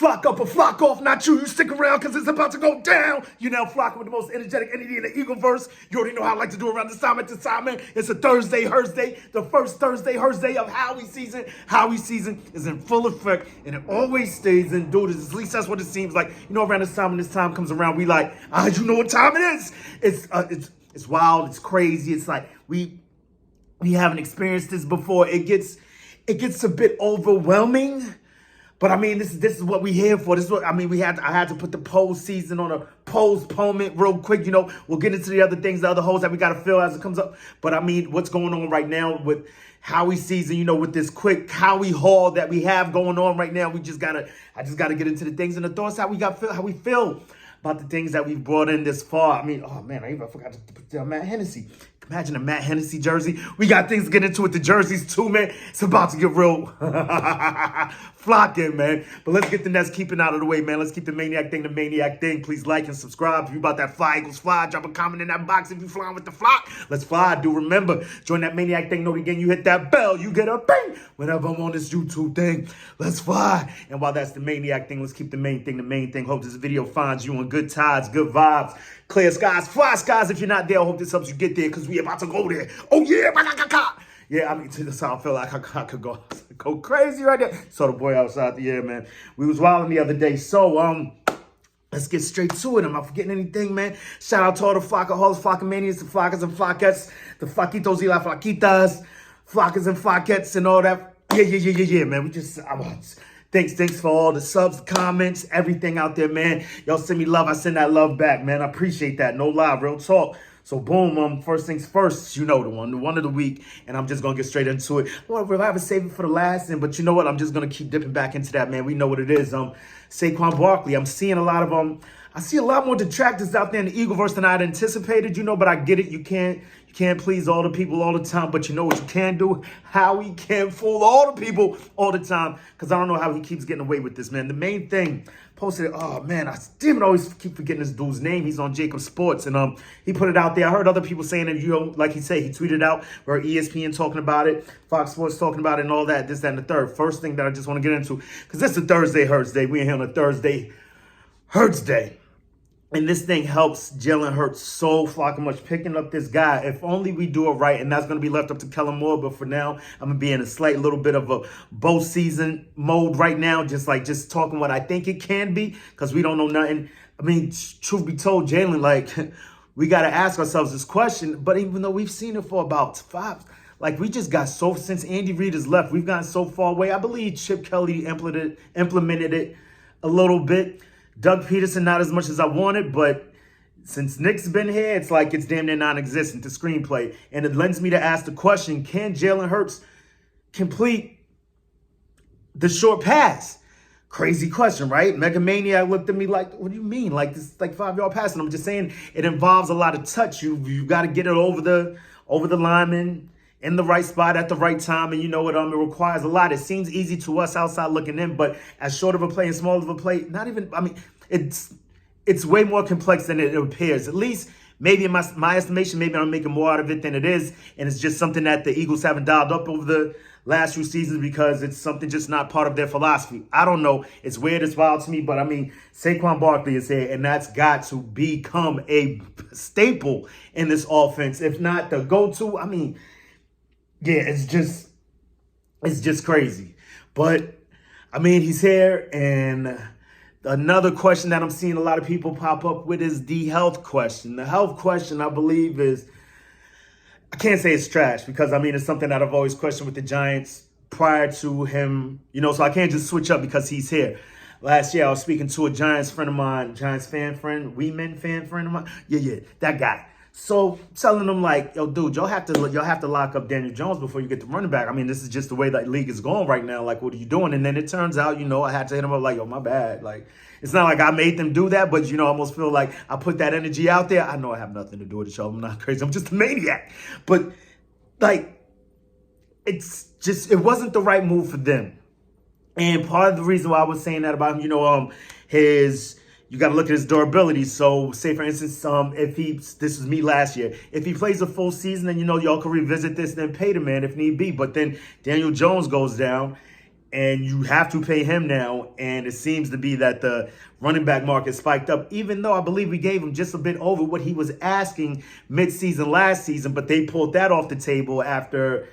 Flock up or flock off, not you. You stick around because it's about to go down. You now flocking with the most energetic entity in the Eagleverse. You already know how I like to do around this time at this time, man. It's a Thursday, the first Thursday of Howie season. Howie season is in full effect, and it always stays in, dude. At least that's what it seems like. You know, around this time, when this time comes around, we like, you know what time it is. It's wild, it's crazy. It's like we haven't experienced this before. It gets a bit overwhelming. But I mean, this is what we here for. This is what I mean. I had to put the postseason on a postponement real quick. You know, we'll get into the other things, the other holes that we gotta fill as it comes up. But I mean, what's going on right now with Howie season? You know, with this quick Howie haul that we have going on right now, I just gotta get into the things and the thoughts how we feel about the things that we've brought in this far. I mean, oh man, I even forgot to put down Matt Hennessy. Imagine a Matt Hennessy jersey. We got things to get into with the jerseys too, man. It's about to get real flocking, man. But let's get the Nets keeping out of the way, man. Let's keep the maniac thing. Please like and subscribe. If you about that fly equals fly, drop a comment in that box if you flying with the flock. Let's fly. Do remember, join that maniac thing. Note again, you hit that bell, you get a bang whenever I'm on this YouTube thing. Let's fly. And while that's the maniac thing, let's keep the main thing. Hope this video finds you on good tides, good vibes, clear skies, fly skies. If you're not there, I hope this helps you get there because we about to go there. Oh yeah, yeah, I mean, this how I feel like I could go crazy right there. Saw the boy outside the air, man. We was wilding the other day. So, let's get straight to it. Am I forgetting anything, man? Shout out to all the flockaholics, flockmanias, the flockers and flockettes, the flaquitos y la flaquitas, flockers and flockettes and all that. Yeah, man. Thanks for all the subs, comments, everything out there, man. Y'all send me love. I send that love back, man. I appreciate that. No lie, real talk. So boom, first things first, you know, the one of the week, and I'm just gonna get straight into it. I want to revive and save it for the last, but you know what? I'm just gonna keep dipping back into that, man. We know what it is. Saquon Barkley. I'm seeing a lot of I see a lot more detractors out there in the Eagleverse than I'd anticipated, you know, but I get it. You can't please all the people all the time, but you know what you can do? Howie can't fool all the people all the time, because I don't know how he keeps getting away with this, man. The main thing, posted, oh man, I always keep forgetting this dude's name. He's on Jacob Sports, and he put it out there. I heard other people saying that, you know, like he said, he tweeted out where ESPN talking about it, Fox Sports talking about it, and all that, this, that, and the third. First thing that I just want to get into, because this is a Thursday Hurts Day. We're here on a Thursday Hurts Day. And this thing helps Jalen Hurts so fucking much, picking up this guy. If only we do it right, and that's going to be left up to Kellen Moore. But for now, I'm going to be in a slight little bit of a both season mode right now, just talking what I think it can be, because we don't know nothing. I mean, truth be told, Jalen, like, we got to ask ourselves this question. But even though we've seen it for about 5, like, we just got so, since Andy Reid has left, we've gotten so far away. I believe Chip Kelly implemented it a little bit. Doug Peterson, not as much as I wanted, but since Nick's been here, it's like it's damn near non-existent, the screenplay. And it lends me to ask the question, can Jalen Hurts complete the short pass? Crazy question, right? Mega Maniac looked at me like, what do you mean? Like, this like 5-yard pass? And I'm just saying it involves a lot of touch. You got to get it over the lineman in the right spot at the right time, and you know what? It requires a lot. It seems easy to us outside looking in, but as short of a play and small of a play, not even. I mean, it's way more complex than it appears. At least, maybe in my estimation, maybe I'm making more out of it than it is, and it's just something that the Eagles haven't dialed up over the last few seasons because it's something just not part of their philosophy. I don't know. It's weird. It's wild to me, but I mean, Saquon Barkley is here, and that's got to become a staple in this offense, if not the go-to. I mean. Yeah, it's just crazy. But, I mean, he's here, and another question that I'm seeing a lot of people pop up with is the health question. The health question, I believe, is, I can't say it's trash, because, I mean, it's something that I've always questioned with the Giants prior to him, you know, so I can't just switch up because he's here. Last year, I was speaking to a Giants friend of mine, Giants fan friend of mine. Yeah, that guy. So telling them like, yo, dude, y'all have to lock up Daniel Jones before you get the running back. I mean, this is just the way that league is going right now. Like, what are you doing? And then it turns out, you know, I had to hit him up like, yo, my bad. Like, it's not like I made them do that, but, you know, I almost feel like I put that energy out there. I know I have nothing to do with it, y'all. I'm not crazy. I'm just a maniac. But, like, it wasn't the right move for them. And part of the reason why I was saying that about him, you know, you got to look at his durability. So, say, for instance, this was me last year. If he plays a full season, then, you know, y'all can revisit this and then pay the man if need be. But then Daniel Jones goes down. and you have to pay him now. And it seems to be that the running back market spiked up, even though I believe we gave him just a bit over what he was asking mid-season last season, but they pulled that off the table after,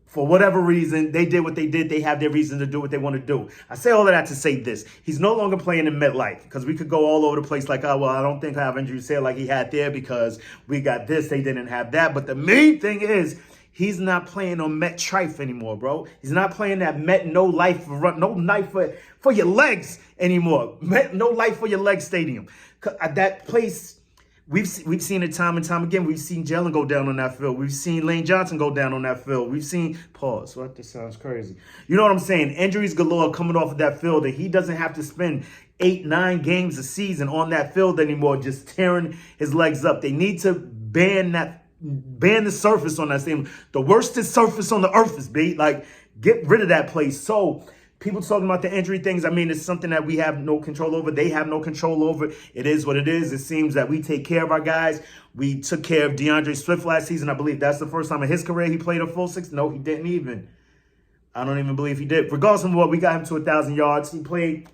for whatever reason, they did what they did. They have their reason to do what they want to do. I say all of that to say this. He's no longer playing in MetLife, because we could go all over the place like, oh, well, I don't think I have injury say like he had there because we got this, they didn't have that. But the main thing is, he's not playing on Met Trife anymore, bro. He's not playing that Met no knife for your legs anymore. Met no life for your legs stadium. That place, we've seen it time and time again. We've seen Jalen go down on that field. We've seen Lane Johnson go down on that field. We've seen, pause, what, this sounds crazy. You know what I'm saying? Injuries galore coming off of that field, and he doesn't have to spend 8-9 games a season on that field anymore, just tearing his legs up. They need to ban the surface on that stadium. The worstest surface on the earth is, like, get rid of that place. So people talking about the injury things, I mean, it's something that we have no control over. They have no control over. It is what it is. It seems that we take care of our guys. We took care of DeAndre Swift last season. I believe that's the first time in his career he played a full 6. No, he didn't even. I don't even believe he did. Regardless of what, we got him to 1,000 yards. He played,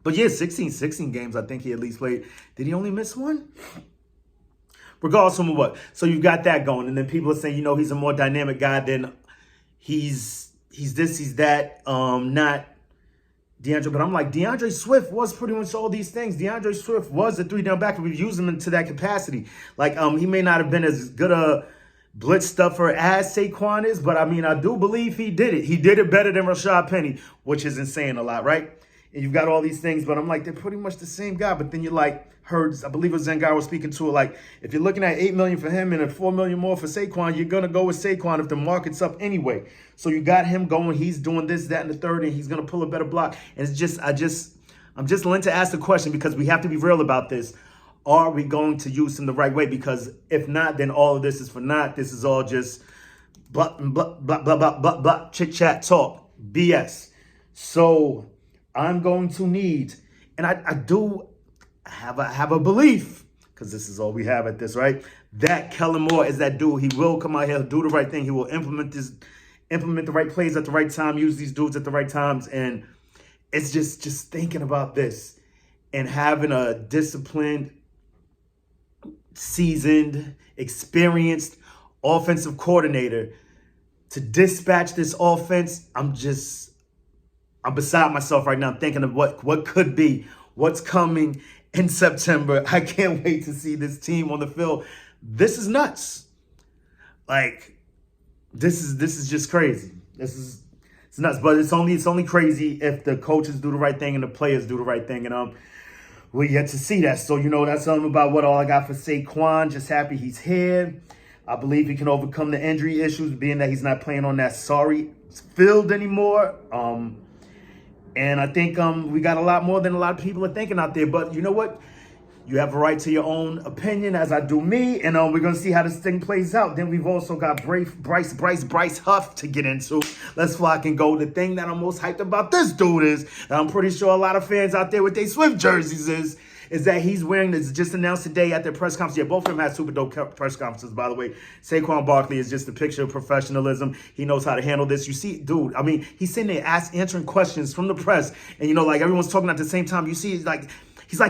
but yeah, 16 games I think he at least played. Did he only miss one? Regardless of what. So you've got that going. And then people are saying, he's a more dynamic guy than he's this, he's that, not DeAndre. But I'm like, DeAndre Swift was pretty much all these things. DeAndre Swift was a 3-down back, and we've used him into that capacity. Like, he may not have been as good a blitz stuffer as Saquon is, but I mean, I do believe he did it. He did it better than Rashad Penny, which isn't saying a lot, right? And you've got all these things, but I'm like, they're pretty much the same guy. But then you're like, I believe it was Zengar was speaking to it, like, if you're looking at $8 million for him and a $4 million more for Saquon, you're gonna go with Saquon if the market's up anyway. So you got him going, he's doing this, that, and the third, and he's gonna pull a better block. And it's just, I'm just lent to ask the question, because we have to be real about this. Are we going to use him the right way? Because if not, then all of this is for naught. This is all just blah, blah, blah, blah, blah, blah, blah, chit chat, talk, BS. So I'm going to need, and I do have a belief, because this is all we have at this, right? That Kellen Moore is that dude. He will come out here, do the right thing. He will implement the right plays at the right time, use these dudes at the right times. And it's just thinking about this and having a disciplined, seasoned, experienced offensive coordinator to dispatch this offense. I'm beside myself right now, thinking of what could be, what's coming in September. I can't wait to see this team on the field. This is nuts. Like, this is just crazy. It's nuts. But it's only crazy if the coaches do the right thing and the players do the right thing. And we're yet to see that. So, that's something about what all I got for Saquon. Just happy he's here. I believe he can overcome the injury issues, being that he's not playing on that sorry field anymore. And I think we got a lot more than a lot of people are thinking out there. But you know what? You have a right to your own opinion, as I do me. And we're going to see how this thing plays out. Then we've also got Bryce Huff to get into. Let's flock and go. The thing that I'm most hyped about this dude is, and I'm pretty sure a lot of fans out there with their Swift jerseys is that he's wearing this, just announced today at their press conference. Yeah, both of them had super dope press conferences, by the way. Saquon Barkley is just a picture of professionalism. He knows how to handle this. You see, dude, I mean, he's sitting there answering questions from the press. And, like, everyone's talking at the same time. You see, he's like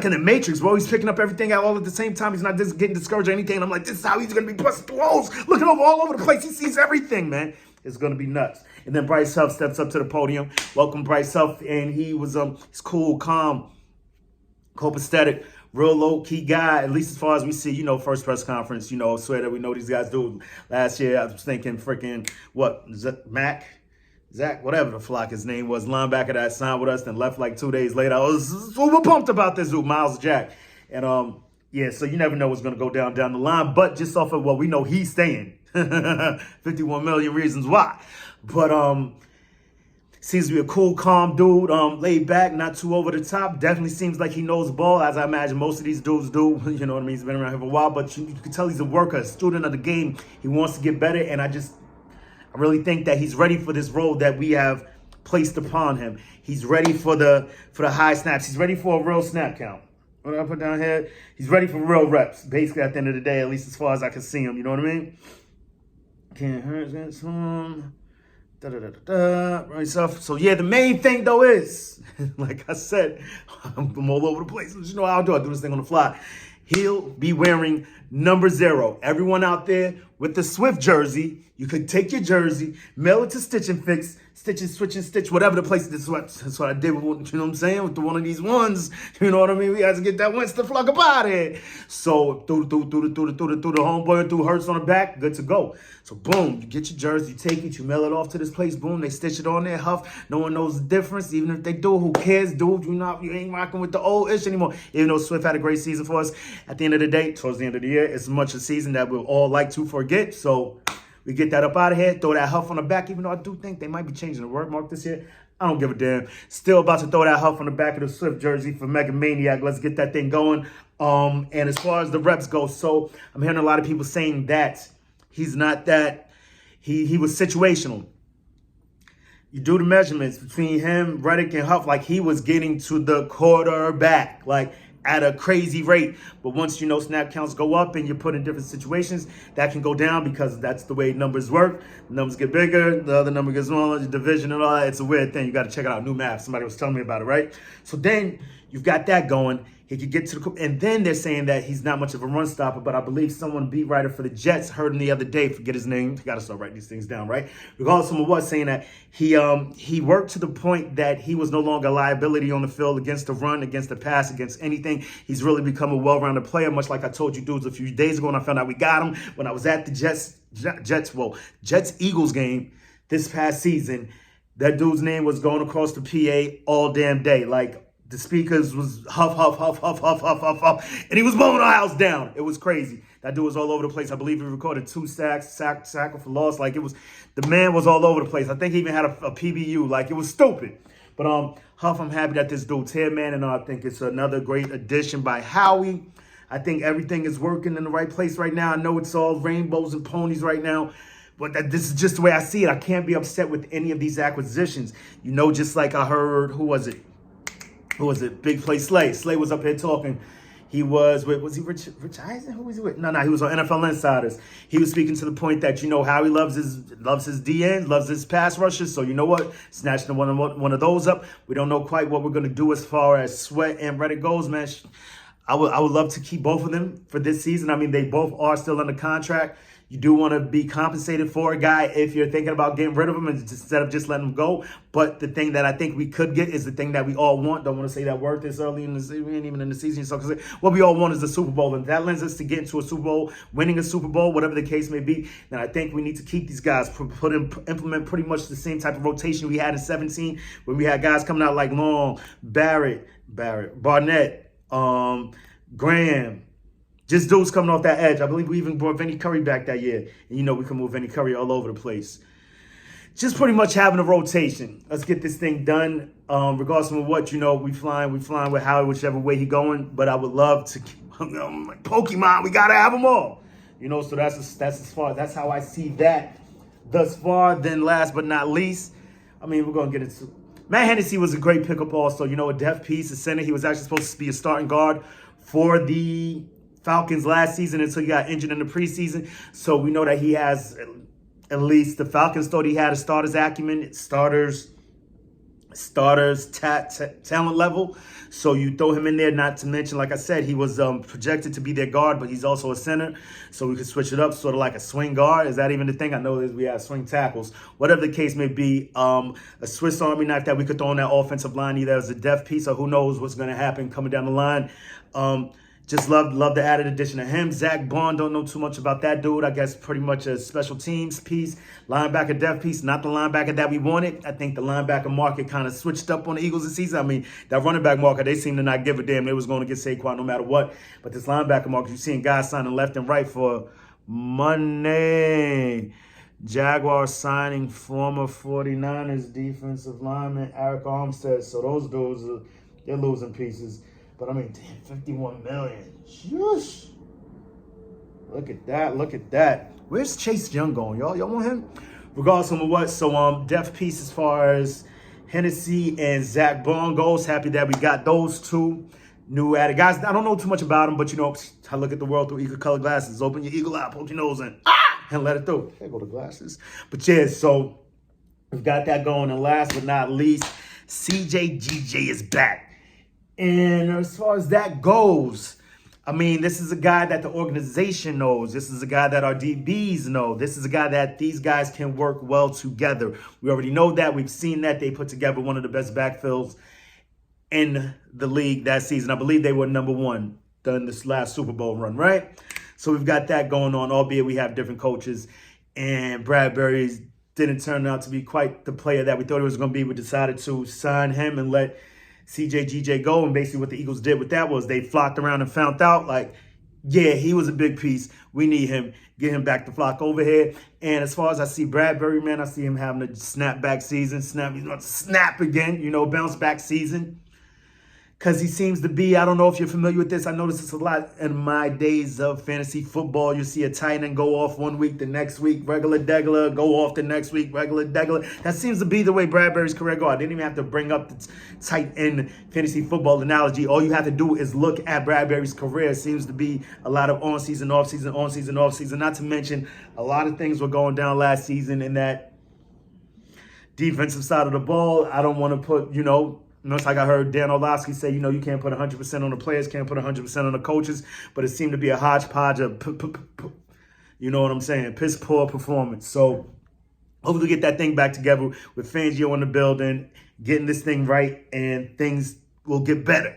in the Matrix, bro. He's picking up everything out all at the same time. He's not just getting discouraged or anything. And I'm like, this is how he's going to be busting through holes, looking all over the place. He sees everything, man. It's going to be nuts. And then Bryce Huff steps up to the podium. Welcome, Bryce Huff. And he was, he's cool, calm, copacetic, real low-key guy, at least as far as we see, first press conference, swear that we know these guys do. Last year, I was thinking freaking, Zach, whatever the flock his name was, linebacker that signed with us, then left like 2 days later. I was super pumped about this dude, Miles Jack. And, yeah, so you never know what's going to go down the line. But just off of what we know, he's staying. 51 million reasons why. But seems to be a cool, calm dude, laid back, not too over the top. Definitely seems like he knows ball, as I imagine most of these dudes do. You know what I mean? He's been around here for a while. But you can tell he's a worker, a student of the game. He wants to get better. And I really think that he's ready for this role that we have placed upon him. He's ready for the high snaps. He's ready for a real snap count. What did I put down here? He's ready for real reps, basically, at the end of the day, at least as far as I can see him. You know what I mean? Can't hurt that some. Right stuff. So yeah, the main thing though is, like I said, I'm all over the place. You know how I do this thing on the fly. He'll be wearing number 0. Everyone out there with the Swift jersey, you could take your jersey, mail it to Stitch and Fix, Stitch and Switch and Stitch, whatever the place. That's what I did with, you know what I'm saying, with one of these ones. You know what I mean? We had to get that Winston Flock up out of here. So through the homeboy and through Hurts on the back, good to go. So boom, you get your jersey, you take it, you mail it off to this place, boom, they stitch it on there, Huff. No one knows the difference. Even if they do, who cares, dude? You ain't rocking with the old ish anymore. Even though Swift had a great season for us, at the end of the day, towards the end of the year, it's much a season that we'll all like to forget. So we get that up out of here, throw that Huff on the back, even though I do think they might be changing the word mark this year. I don't give a damn. Still about to throw that Huff on the back of the Swift jersey for Mega Maniac. Let's get that thing going. And as far as the reps go, so I'm hearing a lot of people saying that he's not that, he was situational. You do the measurements between him, Reddick, and Huff, like he was getting to the quarterback, like at a crazy rate. But once you know snap counts go up and you're put in different situations, that can go down because that's the way numbers work. The numbers get bigger, the other number gets smaller, the division and all that. It's a weird thing. You got to check it out. New math. Somebody was telling me about it, right? So then you've got that going. He could get to the, and then they're saying that he's not much of a run stopper, but I believe someone beat writer for the Jets heard him the other day, forget his name, got to start writing these things down, right? Regardless, someone was saying that he worked to the point that he was no longer a liability on the field against the run, against the pass, against anything. He's really become a well-rounded player, much like I told you dudes a few days ago, and I found out we got him when I was at the Jets-Eagles game this past season. That dude's name was going across the PA all damn day, like, the speakers was huff, huff, huff, huff, huff, huff, huff, huff, and he was blowing our house down. It was crazy. That dude was all over the place. I believe he recorded 2 sacks, sack for loss. Like, it was, the man was all over the place. I think he even had a PBU. Like, it was stupid. But Huff, I'm happy that this dude's here, man, and I think it's another great addition by Howie. I think everything is working in the right place right now. I know it's all rainbows and ponies right now, but this is just the way I see it. I can't be upset with any of these acquisitions. You know, just like I heard, who was it? Big Play Slay. Slay was up here talking. He was he Rich Eisen? Who was he with? No, he was on NFL Insiders. He was speaking to the point that, you know, how he loves his DNs, loves his pass rushes. So you know what? Snatching one of those up. We don't know quite what we're going to do as far as Sweat and Reddick goes, man. I would love to keep both of them for this season. I mean, they both are still under contract. You do want to be compensated for a guy if you're thinking about getting rid of him instead of just letting him go. But the thing that I think we could get is the thing that we all want. Don't want to say that word this early in the season. We ain't even in the season. So what we all want is the Super Bowl. And if that lends us to getting to a Super Bowl, winning a Super Bowl, whatever the case may be, then I think we need to keep these guys, implement pretty much the same type of rotation we had in 17, when we had guys coming out like Long, Barrett, Barnett, Graham. Just dudes coming off that edge. I believe we even brought Vinny Curry back that year. And you know we can move Vinny Curry all over the place. Just pretty much having a rotation. Let's get this thing done. Regardless of what, you know, we flying with Howie, whichever way he going. But I would love to keep, like Pokemon, we got to have them all. You know, so that's how I see that thus far. Then last but not least, I mean, we're going to get into Matt Hennessy was a great pickup also. You know, a depth piece, a center. He was actually supposed to be a starting guard for the Falcons last season until he got injured in the preseason. So we know that he has, at least the Falcons thought he had a starter's acumen, talent level. So you throw him in there, not to mention, like I said, he was projected to be their guard, but he's also a center. So we could switch it up, sort of like a swing guard. Is that even the thing? I know that we have swing tackles. Whatever the case may be, a Swiss Army knife that we could throw on that offensive line, either as a depth piece or who knows what's going to happen coming down the line. Just love the added addition of him. Zach Bond, don't know too much about that dude. I guess pretty much a special teams piece, linebacker depth piece, not the linebacker that we wanted. I think the linebacker market kind of switched up on the Eagles this season. I mean, that running back market, they seem to not give a damn. They was going to get Saquon no matter what. But this linebacker market, you're seeing guys signing left and right for money. Jaguars signing former 49ers defensive lineman Eric Armstead. So those dudes, they're losing pieces. But I mean, damn, 51 million. Shush. Look at that. Where's Chase Young going, y'all? Y'all want him? Regardless of what, so depth piece as far as Hennessy and Zach Bond goes. Happy that we got those two new added guys. I don't know too much about them, but you know, I look at the world through eagle colored glasses. Open your eagle eye, poke your nose in, and let it through. There go the glasses. But yeah, so We've got that going. And last but not least, CJGJ is back. And as far as that goes, I mean, this is a guy that the organization knows. This is a guy that our DBs know. This is a guy that these guys can work well together. We already know that. We've seen that. They put together one of the best backfields in the league that season. I believe they were #1 during this last Super Bowl run, right? So we've got that going on, albeit we have different coaches. And Bradbury didn't turn out to be quite the player that we thought he was going to be. We decided to sign him and let CJGJ go. And basically what the Eagles did with that was they flocked around and found out, like, yeah, he was a big piece. We need him. Get him back to flock over here. And as far as I see Bradbury, man, I see him having a snapback season. He's going to snap again, bounce back season. Because he seems to be, I don't know if you're familiar with this. I notice this a lot in my days of fantasy football. You see a tight end go off one week, the next week, regular degular, go off the next week, regular degular. That seems to be the way Bradbury's career goes. I didn't even have to bring up the tight end fantasy football analogy. All you have to do is look at Bradbury's career. It seems to be a lot of on-season, off-season, on-season, off-season. Not to mention, a lot of things were going down last season in that defensive side of the ball. I don't want to put, it's like I heard Dan Orlovsky say, you can't put 100% on the players, can't put 100% on the coaches, but it seemed to be a hodgepodge of, you know what I'm saying, piss poor performance. So hopefully we get that thing back together with Fangio in the building, getting this thing right, and things will get better.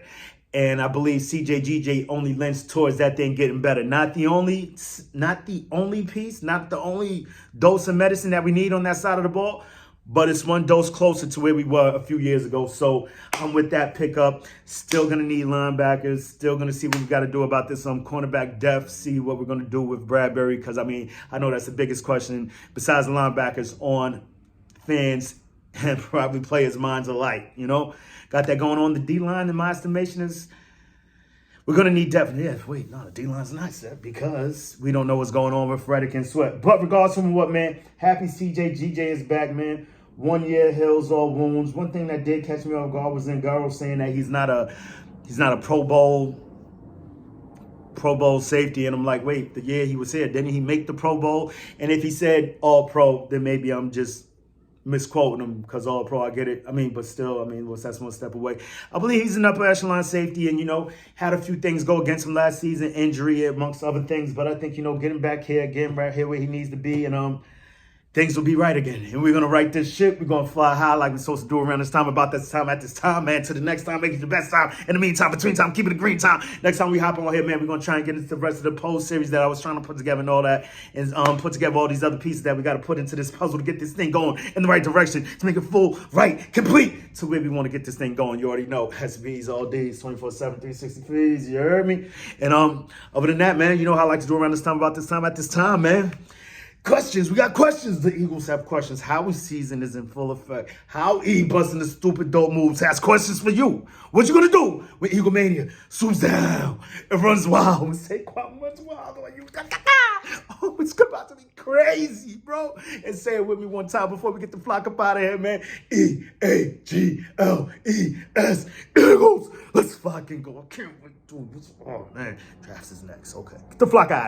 And I believe CJGJ only lends towards that thing getting better. Not the only piece, not the only dose of medicine that we need on that side of the ball, but it's one dose closer to where we were a few years ago. So I'm with that pickup. Still going to need linebackers. Still going to see what we got to do about this cornerback depth. See what we're going to do with Bradbury. Because, I know that's the biggest question besides the linebackers on fans and probably players' minds alike, Got that going on. The D-line, in my estimation, is... We're going to need depth. Yeah, wait, no, the D-line's not set because we don't know what's going on with Reddick and Sweat. But regardless of what, man, happy CJGJ is back, man. 1 year heals all wounds. One thing that did catch me off guard was Ngaro saying that he's not a Pro Bowl safety. And I'm like, wait, the year he was here, didn't he make the Pro Bowl? And if he said all pro, then maybe I'm just misquoting him because all pro, I get it. But still, that's one step away. I believe he's an upper echelon safety and, had a few things go against him last season, injury amongst other things. But I think, getting back here, getting right here where he needs to be, and things will be right again. And we're going to right this ship. We're going to fly high like we're supposed to do around this time, about this time, at this time, man. To the next time, make it the best time. In the meantime, between time, keep it a green time. Next time we hop on here, man, we're going to try and get into the rest of the post series that I was trying to put together and all that. And put together all these other pieces that we got to put into this puzzle to get this thing going in the right direction, to make it full, right, complete, to where we want to get this thing going. You already know, SBs all days, 24/7, 363, you heard me? And other than that, man, you know how I like to do around this time, about this time, at this time, man. Questions. We got questions. The Eagles have questions. Howie's season is in full effect. Howie busting the stupid dope moves has questions for you. What you gonna do when Eagle Mania swoops down and runs wild? And Saquon runs wild on you. Oh, it's about to be crazy, bro. And say it with me one time before we get the flock up out of here, man. EAGLES. Eagles. Let's fucking go. I can't wait, dude. Oh, man. Drafts is next. Okay. Get the flock out.